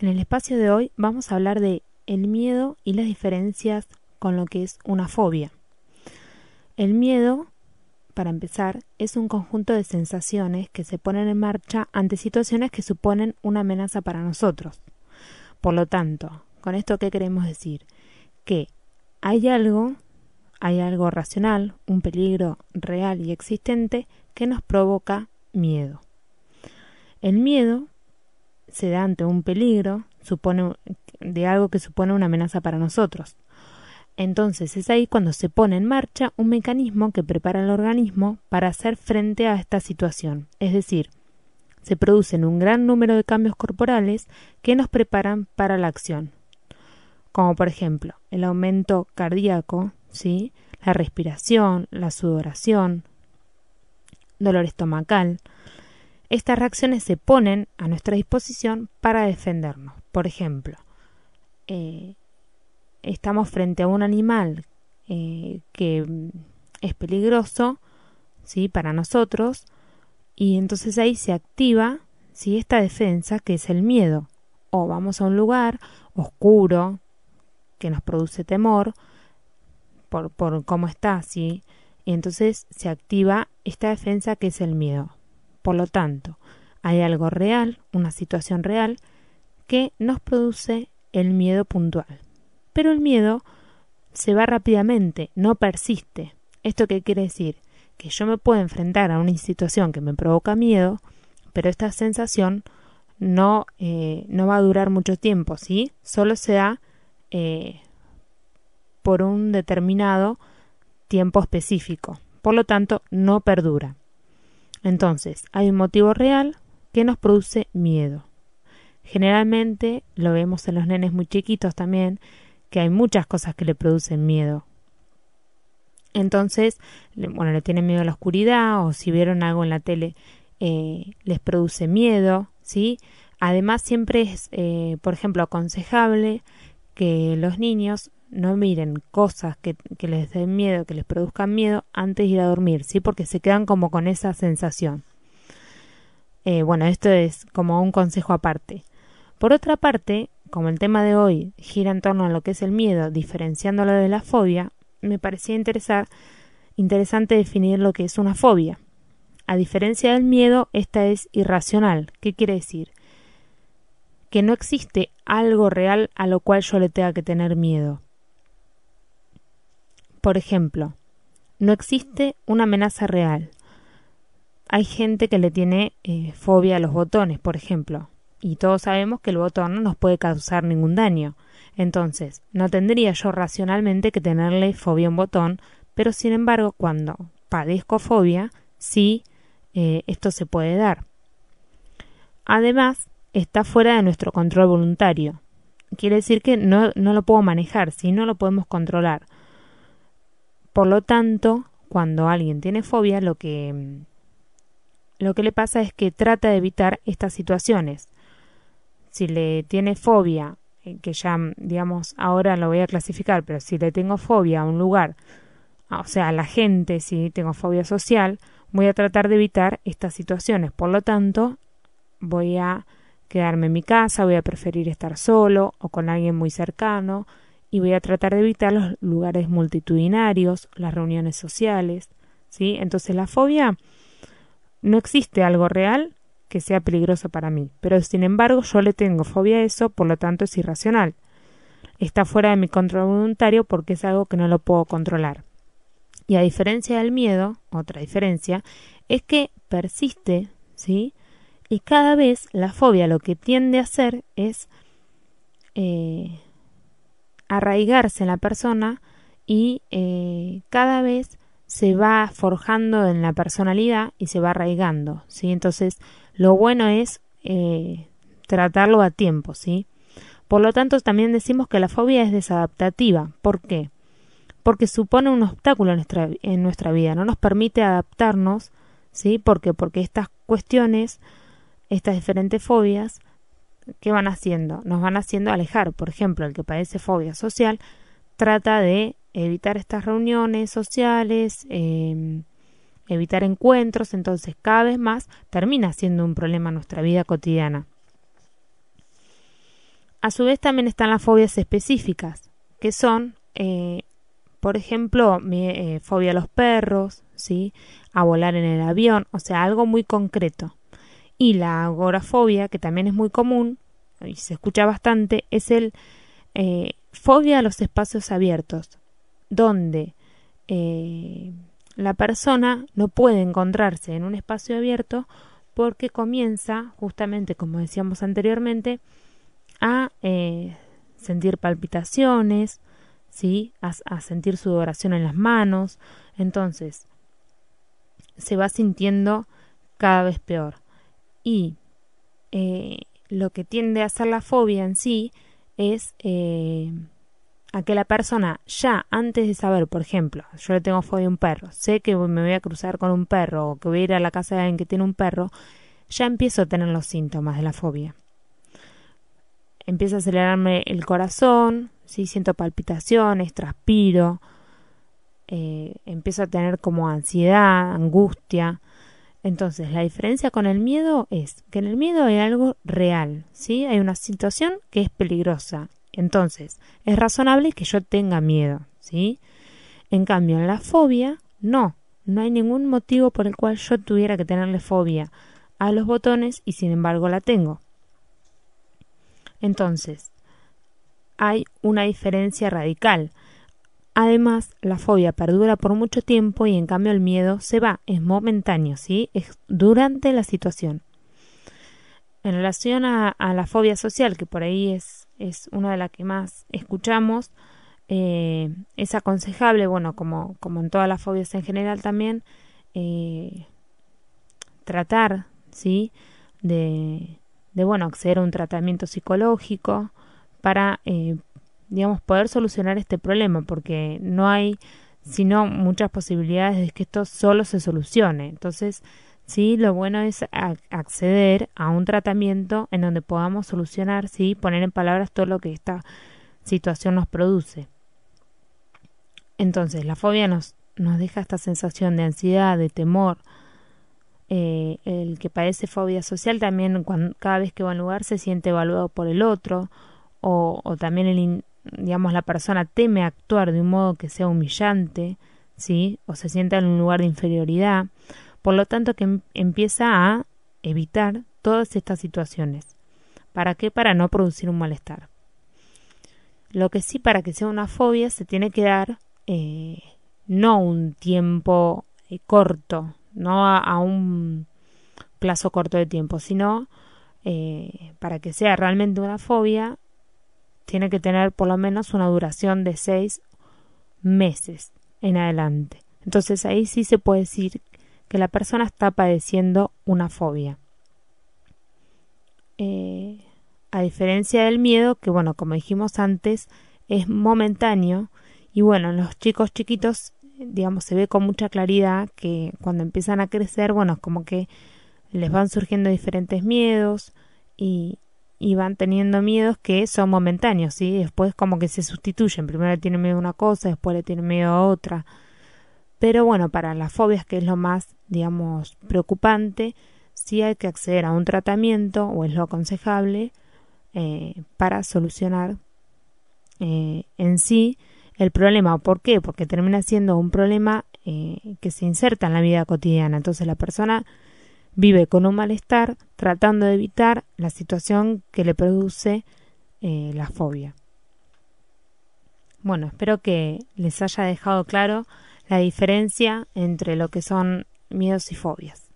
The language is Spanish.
En el espacio de hoy vamos a hablar de el miedo y las diferencias con lo que es una fobia. El miedo, para empezar, es un conjunto de sensaciones que se ponen en marcha ante situaciones que suponen una amenaza para nosotros. Por lo tanto, ¿con esto qué queremos decir? Que hay algo racional, un peligro real y existente que nos provoca miedo. El miedo se da ante un peligro, de algo que supone una amenaza para nosotros. Entonces es ahí cuando se pone en marcha un mecanismo que prepara el organismo para hacer frente a esta situación. Es decir, se producen un gran número de cambios corporales que nos preparan para la acción. Como por ejemplo, el aumento cardíaco, ¿sí? La respiración, la sudoración, dolor estomacal. Estas reacciones se ponen a nuestra disposición para defendernos. Por ejemplo, estamos frente a un animal que es peligroso, ¿sí? Para nosotros, y entonces ahí se activa, ¿sí? Esta defensa que es el miedo. O vamos a un lugar oscuro que nos produce temor por cómo está, ¿sí? Y entonces se activa esta defensa que es el miedo. Por lo tanto, hay algo real, una situación real, que nos produce el miedo puntual. Pero el miedo se va rápidamente, no persiste. ¿Esto qué quiere decir? Que yo me puedo enfrentar a una situación que me provoca miedo, pero esta sensación no va a durar mucho tiempo, ¿sí? Solo se da por un determinado tiempo específico. Por lo tanto, no perdura. Entonces, hay un motivo real que nos produce miedo. Generalmente lo vemos en los nenes muy chiquitos también, que hay muchas cosas que le producen miedo. Entonces, le tienen miedo a la oscuridad, o si vieron algo en la tele, les produce miedo, ¿sí? Además, siempre es, por ejemplo, aconsejable que los niños no miren cosas que les den miedo, que les produzcan miedo antes de ir a dormir, ¿sí? Porque se quedan como con esa sensación. Esto es como un consejo aparte. Por otra parte, como el tema de hoy gira en torno a lo que es el miedo, diferenciándolo de la fobia, me parecía interesante definir lo que es una fobia. A diferencia del miedo, esta es irracional. ¿Qué quiere decir? Que no existe algo real a lo cual yo le tenga que tener miedo. Por ejemplo, no existe una amenaza real. Hay gente que le tiene fobia a los botones, por ejemplo, y todos sabemos que el botón no nos puede causar ningún daño. Entonces, no tendría yo racionalmente que tenerle fobia a un botón, pero sin embargo, cuando padezco fobia, sí, esto se puede dar. Además, está fuera de nuestro control voluntario. Quiere decir que no lo puedo manejar, ¿sí? No lo podemos controlar. Por lo tanto, cuando alguien tiene fobia, lo que le pasa es que trata de evitar estas situaciones. Si le tiene fobia, que ya, digamos, ahora lo voy a clasificar, pero si le tengo fobia a un lugar, o sea, a la gente, si tengo fobia social, voy a tratar de evitar estas situaciones. Por lo tanto, voy a quedarme en mi casa, voy a preferir estar solo o con alguien muy cercano, y voy a tratar de evitar los lugares multitudinarios, las reuniones sociales, ¿sí? Entonces la fobia, no existe algo real que sea peligroso para mí, pero sin embargo yo le tengo fobia a eso, por lo tanto es irracional. Está fuera de mi control voluntario porque es algo que no lo puedo controlar. Y a diferencia del miedo, otra diferencia, es que persiste, ¿sí? Y cada vez la fobia lo que tiende a hacer es arraigarse en la persona y cada vez se va forjando en la personalidad y se va arraigando, ¿sí? Entonces, lo bueno es tratarlo a tiempo, ¿sí? Por lo tanto, también decimos que la fobia es desadaptativa. ¿Por qué? Porque supone un obstáculo en nuestra vida, no nos permite adaptarnos, ¿sí? Porque estas cuestiones, estas diferentes fobias, ¿qué van haciendo? Nos van haciendo alejar. Por ejemplo, el que padece fobia social trata de evitar estas reuniones sociales, evitar encuentros, entonces cada vez más termina siendo un problema en nuestra vida cotidiana. A su vez también están las fobias específicas, que son, por ejemplo, fobia a los perros, ¿sí? A volar en el avión, o sea, algo muy concreto. Y la agorafobia, que también es muy común y se escucha bastante, es el fobia a los espacios abiertos, donde la persona no puede encontrarse en un espacio abierto porque comienza, justamente como decíamos anteriormente, a sentir palpitaciones, ¿sí? A sentir sudoración en las manos. Entonces, se va sintiendo cada vez peor. Y lo que tiende a hacer la fobia en sí es a que la persona ya antes de saber, por ejemplo, yo le tengo fobia a un perro, sé que me voy a cruzar con un perro o que voy a ir a la casa de alguien que tiene un perro, ya empiezo a tener los síntomas de la fobia. Empieza a acelerarme el corazón, ¿sí? Siento palpitaciones, transpiro, empiezo a tener como ansiedad, angustia. Entonces, la diferencia con el miedo es que en el miedo hay algo real, ¿sí? Hay una situación que es peligrosa. Entonces, es razonable que yo tenga miedo, ¿sí? En cambio, en la fobia, no hay ningún motivo por el cual yo tuviera que tenerle fobia a los botones y sin embargo la tengo. Entonces, hay una diferencia radical. Además, la fobia perdura por mucho tiempo y en cambio el miedo se va, es momentáneo, ¿sí? Es durante la situación. En relación a la fobia social, que por ahí es una de las que más escuchamos, es aconsejable, bueno, como en todas las fobias en general también, tratar, ¿sí? De acceder a un tratamiento psicológico para digamos, poder solucionar este problema, porque no hay sino muchas posibilidades de que esto solo se solucione. Entonces, sí, lo bueno es acceder a un tratamiento en donde podamos solucionar, sí, poner en palabras todo lo que esta situación nos produce. Entonces, la fobia nos deja esta sensación de ansiedad, de temor. El que padece fobia social también, cada vez que va a un lugar, se siente evaluado por el otro, o también digamos, la persona teme actuar de un modo que sea humillante, ¿sí? O se sienta en un lugar de inferioridad. Por lo tanto, que empieza a evitar todas estas situaciones. ¿Para qué? Para no producir un malestar. Lo que sí, para que sea una fobia, se tiene que dar no un tiempo corto, no a un plazo corto de tiempo, sino para que sea realmente una fobia, tiene que tener por lo menos una duración de 6 meses en adelante. Entonces ahí sí se puede decir que la persona está padeciendo una fobia. A diferencia del miedo, que bueno, como dijimos antes, es momentáneo, y bueno, en los chicos chiquitos, digamos, se ve con mucha claridad que cuando empiezan a crecer, bueno, es como que les van surgiendo diferentes miedos y van teniendo miedos que son momentáneos, ¿sí? Después como que se sustituyen. Primero le tienen miedo a una cosa, después le tienen miedo a otra. Pero bueno, para las fobias, que es lo más, digamos, preocupante, sí hay que acceder a un tratamiento, o es lo aconsejable, para solucionar en sí el problema. ¿Por qué? Porque termina siendo un problema que se inserta en la vida cotidiana. Entonces la persona vive con un malestar tratando de evitar la situación que le produce la fobia. Bueno, espero que les haya dejado claro la diferencia entre lo que son miedos y fobias.